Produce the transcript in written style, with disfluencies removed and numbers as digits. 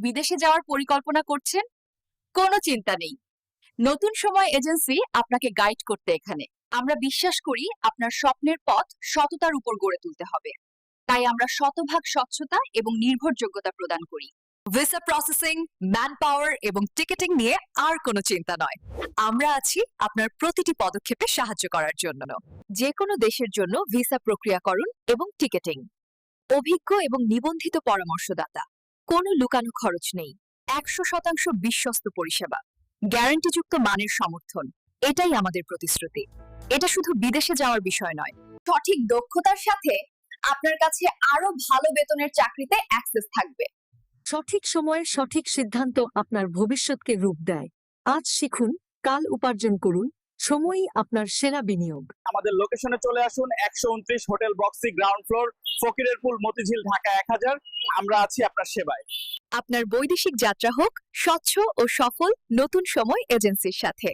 বিদেশে যাওয়ার পরিকল্পনা করছেন? কোনো চিন্তা নেই। নতুন সময় এজেন্সি আপনাকে গাইড করতে এখানে। আমরা বিশ্বাস করি আপনার স্বপ্নের পথ সততার উপর গড়ে তুলতে হবে। তাই আমরা শতভাগ স্বচ্ছতা এবং নির্ভরযোগ্যতা প্রদান করি। ভিসা প্রসেসিং, ম্যান পাওয়ার এবং টিকেটিং নিয়ে আর কোনো চিন্তা নয়। আমরা আছি আপনার প্রতিটি পদক্ষেপে সাহায্য করার জন্য। যে কোনো দেশের জন্য ভিসা প্রক্রিয়াকরণ এবং টিকেটিং। অভিজ্ঞ এবং নিবন্ধিত পরামর্শদাতা। কোনো লুকানো খরচ নেই। 100% বিশ্বস্ত পরিষেবা। গ্যারান্টিযুক্ত মানের সমর্থন। এটাই আমাদের প্রতিশ্রুতি। এটা শুধু বিদেশে যাওয়ার বিষয় নয়, সঠিক দক্ষতার সাথে আপনার কাছে আরো ভালো বেতনের চাকরিতে অ্যাক্সেস থাকবে। সঠিক সময়ে সঠিক সিদ্ধান্ত আপনার ভবিষ্যৎকে রূপ দেয়। আজ শিখুন, কাল উপার্জন করুন, সময়ই আপনার সেরা বিনিয়োগ। আমাদের লোকেশনে চলে আসুন 129 হোটেল বক্সি, গ্রাউন্ড ফ্লোর, ফকিরের পুল, মতিঝিল, ঢাকা 1000। আমরা আছি আপনার সেবায়। আপনার বৈদেশিক যাত্রা হোক স্বচ্ছ ও সফল নতুন সময় এজেন্সির সাথে।